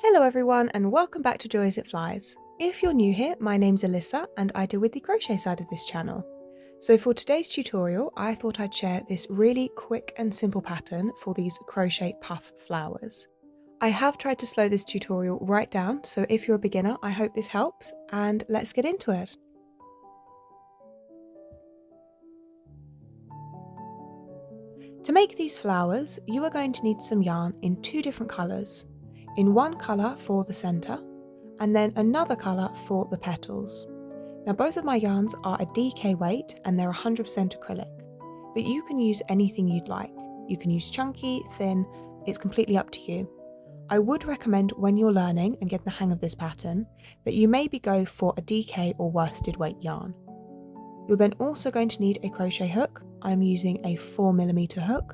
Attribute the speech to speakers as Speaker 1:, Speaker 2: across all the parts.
Speaker 1: Hello everyone and welcome back to Joy as It Flies. If you're new here, my name's Alyssa and I deal with the crochet side of this channel. So for today's tutorial, I thought I'd share this really quick and simple pattern for these crochet puff flowers. I have tried to slow this tutorial right down, so if you're a beginner, I hope this helps, and let's get into it. To make these flowers, you are going to need some yarn in two different colours. In one colour for the centre, and then another colour for the petals. Now both of my yarns are a DK weight and they're 100% acrylic, but you can use anything you'd like. You can use chunky, thin, it's completely up to you. I would recommend when you're learning and getting the hang of this pattern that you maybe go for a DK or worsted weight yarn. You're then also going to need a crochet hook. I'm using a 4mm hook,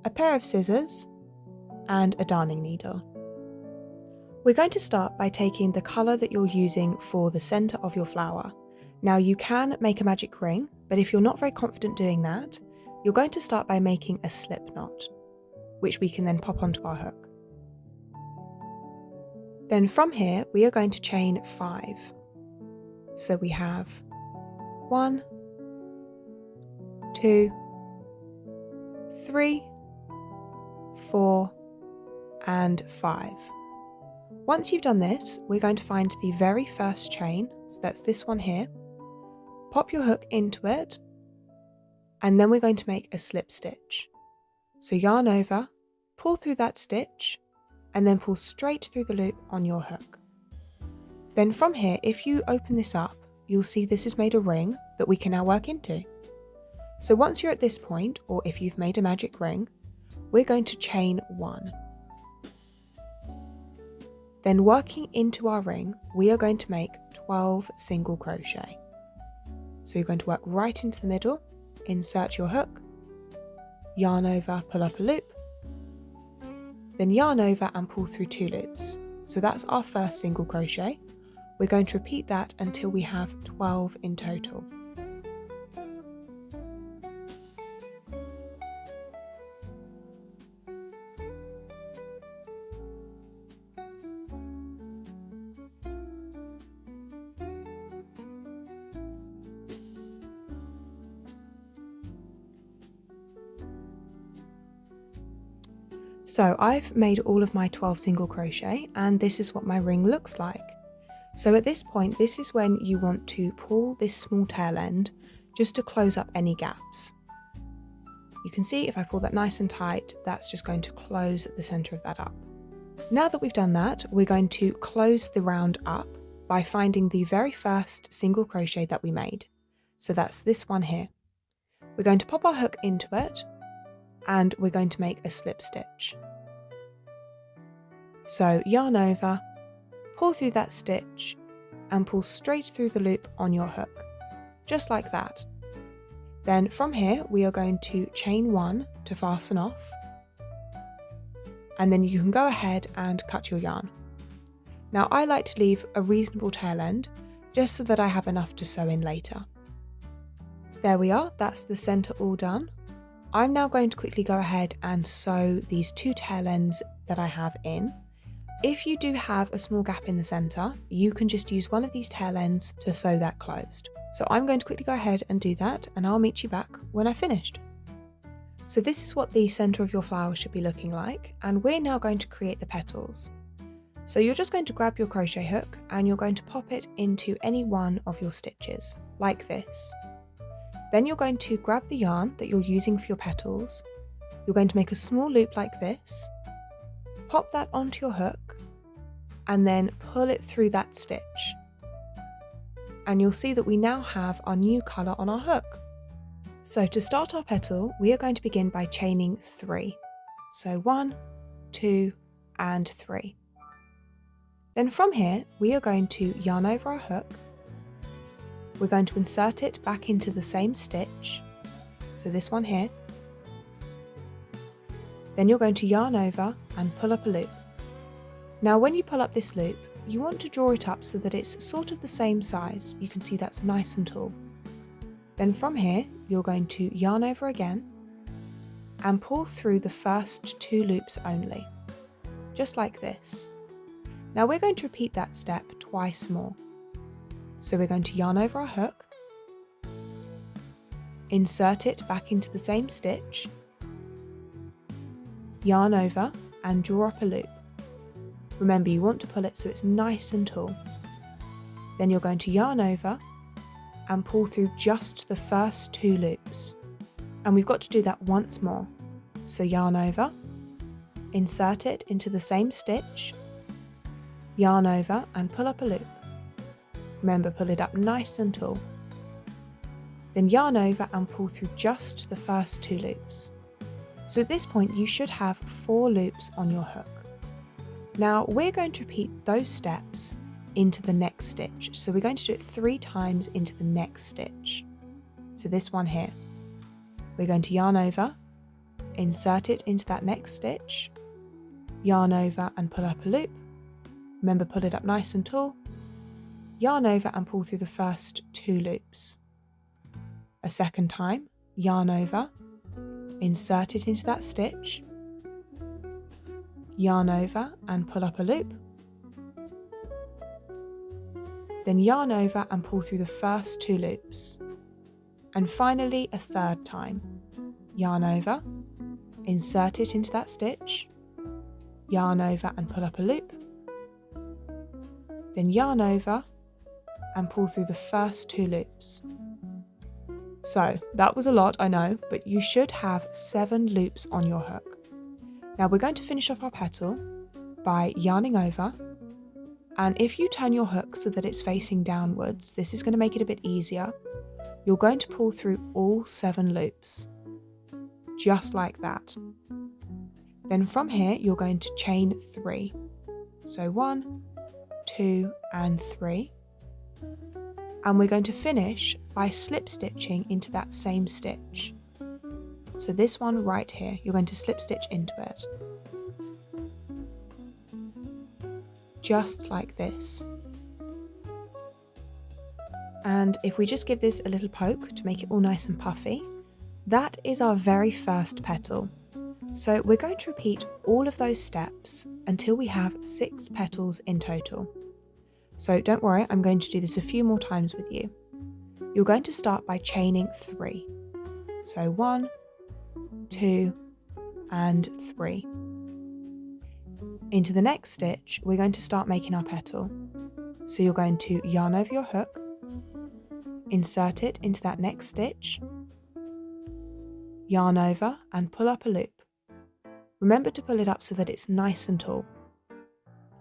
Speaker 1: a pair of scissors, and a darning needle. We're going to start by taking the colour that you're using for the centre of your flower. Now you can make a magic ring, but if you're not very confident doing that, you're going to start by making a slip knot, which we can then pop onto our hook. Then from here, we are going to chain 5. So we have 1, 2, 3, 4, and 5. Once you've done this, we're going to find the very first chain, so that's this one here, pop your hook into it, and then we're going to make a slip stitch. So yarn over, pull through that stitch, and then pull straight through the loop on your hook. Then from here, if you open this up, you'll see this has made a ring that we can now work into. So once you're at this point, or if you've made a magic ring, we're going to chain 1. Then working into our ring, we are going to make 12 single crochet. So you're going to work right into the middle, insert your hook, yarn over, pull up a loop, then yarn over and pull through 2 loops. So that's our first single crochet. We're going to repeat that until we have 12 in total. So I've made all of my 12 single crochet and this is what my ring looks like. So at this point, this is when you want to pull this small tail end just to close up any gaps. You can see if I pull that nice and tight, that's just going to close the center of that up. Now that we've done that, we're going to close the round up by finding the very first single crochet that we made. So that's this one here. We're going to pop our hook into it and we're going to make a slip stitch. So yarn over, pull through that stitch and pull straight through the loop on your hook, just like that. Then from here we are going to chain 1 to fasten off, and then you can go ahead and cut your yarn. Now I like to leave a reasonable tail end just so that I have enough to sew in later. There we are, that's the centre all done. I'm now going to quickly go ahead and sew these 2 tail ends that I have in. If you do have a small gap in the centre, you can just use one of these tail ends to sew that closed. So I'm going to quickly go ahead and do that and I'll meet you back when I've finished. So this is what the centre of your flower should be looking like, and we're now going to create the petals. So you're just going to grab your crochet hook and you're going to pop it into any one of your stitches, like this. Then you're going to grab the yarn that you're using for your petals, you're going to make a small loop like this, pop that onto your hook, and then pull it through that stitch. And you'll see that we now have our new colour on our hook. So to start our petal, we are going to begin by chaining 3. So 1, 2, and 3. Then from here, we are going to yarn over our hook. We're going to insert it back into the same stitch, so this one here. Then you're going to yarn over and pull up a loop. Now when you pull up this loop, you want to draw it up so that it's sort of the same size. You can see that's nice and tall. Then from here, you're going to yarn over again and pull through the first 2 loops only, just like this. Now we're going to repeat that step twice more. So we're going to yarn over our hook, insert it back into the same stitch, yarn over and draw up a loop. Remember, you want to pull it so it's nice and tall. Then you're going to yarn over and pull through just the first 2 loops. And we've got to do that once more. So yarn over, insert it into the same stitch, yarn over and pull up a loop. Remember, pull it up nice and tall. Then yarn over and pull through just the first 2 loops. So at this point you should have 4 loops on your hook. Now we're going to repeat those steps into the next stitch. So we're going to do it 3 times into the next stitch. So this one here. We're going to yarn over, insert it into that next stitch, yarn over and pull up a loop. Remember, pull it up nice and tall. Yarn over and pull through the first 2 loops. A second time, yarn over, insert it into that stitch, yarn over and pull up a loop. Then yarn over and pull through the first 2 loops. And finally, a third time, yarn over, insert it into that stitch, yarn over and pull up a loop. Then yarn over and pull through the first 2 loops. So that was a lot, I know, but you should have 7 loops on your hook. Now we're going to finish off our petal by yarning over, and if you turn your hook so that it's facing downwards, this is going to make it a bit easier. You're going to pull through all 7 loops, just like that. Then from here, you're going to chain 3. So 1, 2, and 3. And we're going to finish by slip stitching into that same stitch. So this one right here, you're going to slip stitch into it. Just like this. And if we just give this a little poke to make it all nice and puffy, that is our very first petal. So we're going to repeat all of those steps until we have 6 petals in total. So don't worry, I'm going to do this a few more times with you. You're going to start by chaining 3. So 1, 2, and 3. Into the next stitch, we're going to start making our petal. So you're going to yarn over your hook, insert it into that next stitch, yarn over and pull up a loop. Remember to pull it up so that it's nice and tall.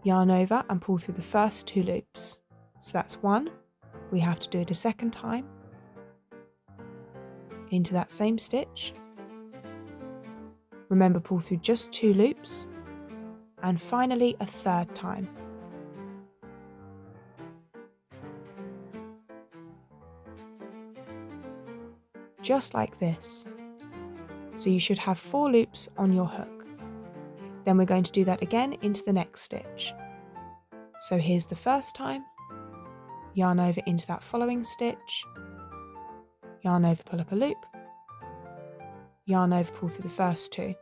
Speaker 1: Yarn over and pull through the first 2 loops. So that's 1, we have to do it a second time, into that same stitch. Remember, pull through just 2 loops, and finally a third time. Just like this. So you should have 4 loops on your hook. Then we're going to do that again into the next stitch. So here's the first time, yarn over into that following stitch, yarn over, pull up a loop, yarn over, pull through the first 2.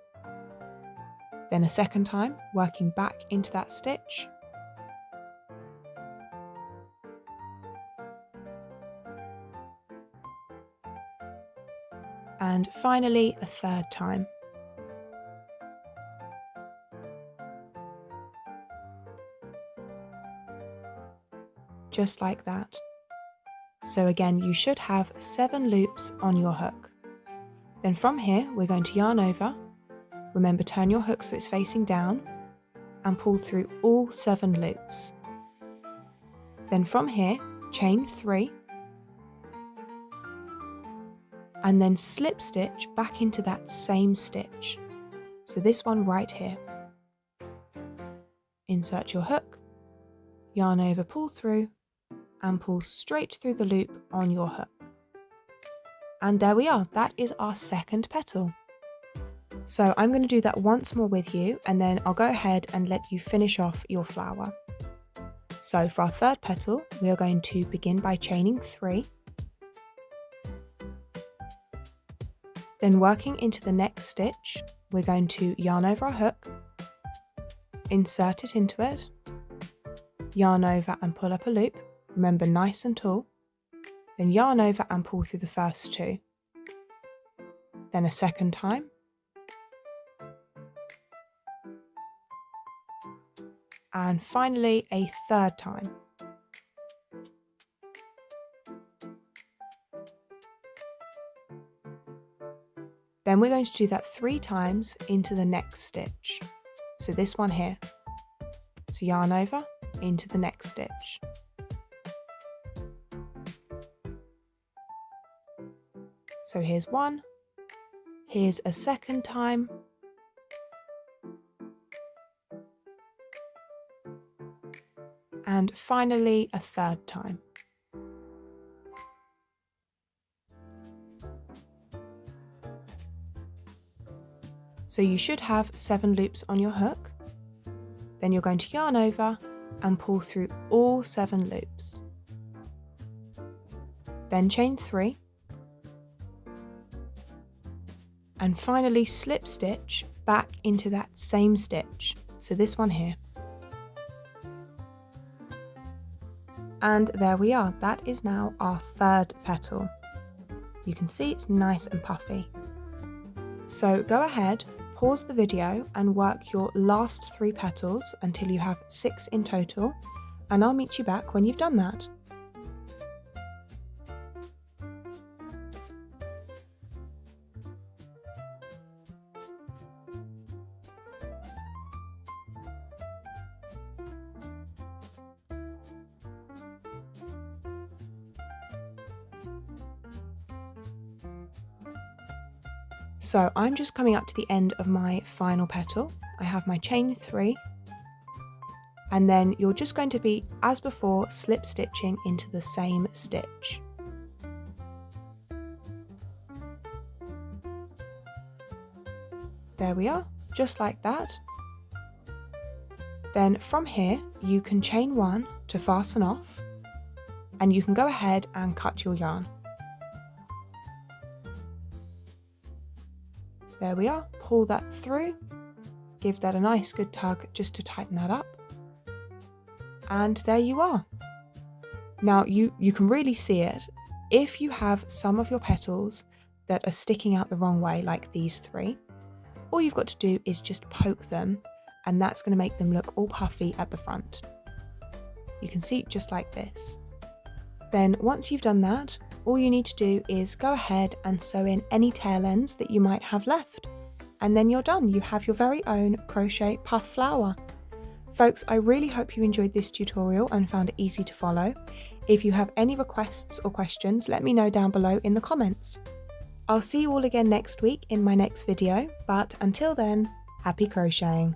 Speaker 1: Then a second time, working back into that stitch, and finally a third time. Just like that. So again, you should have 7 loops on your hook. Then from here, we're going to yarn over. Remember, turn your hook so it's facing down and pull through all 7 loops. Then from here, chain 3 and then slip stitch back into that same stitch. So this one right here. Insert your hook, yarn over, pull through, and pull straight through the loop on your hook. And there we are, that is our second petal. So I'm going to do that once more with you, and then I'll go ahead and let you finish off your flower. So for our third petal, we are going to begin by chaining 3, then working into the next stitch, we're going to yarn over our hook, insert it into it, yarn over and pull up a loop, remember nice and tall, then yarn over and pull through the first 2, then a second time, and finally a third time. Then we're going to do that 3 times into the next stitch. So this one here. So yarn over into the next stitch. So here's 1, here's a second time, and finally a third time. So you should have 7 loops on your hook. Then you're going to yarn over and pull through all 7 loops. Then chain 3. And finally slip stitch back into that same stitch. So this one here. And there we are, that is now our 3rd petal. You can see it's nice and puffy. So go ahead, pause the video and work your last 3 petals until you have 6 in total, and I'll meet you back when you've done that. So I'm just coming up to the end of my final petal. I have my chain 3, and then you're just going to be, as before, slip stitching into the same stitch. There we are, just like that. Then from here, you can chain 1 to fasten off, and you can go ahead and cut your yarn. There we are, pull that through, give that a nice good tug just to tighten that up. And there you are. Now you can really see it. If you have some of your petals that are sticking out the wrong way, like these 3, all you've got to do is just poke them, and that's going to make them look all puffy at the front. You can see just like this. Then once you've done that, all you need to do is go ahead and sew in any tail ends that you might have left. And then you're done. You have your very own crochet puff flower. Folks, I really hope you enjoyed this tutorial and found it easy to follow. If you have any requests or questions, let me know down below in the comments. I'll see you all again next week in my next video, but until then, happy crocheting!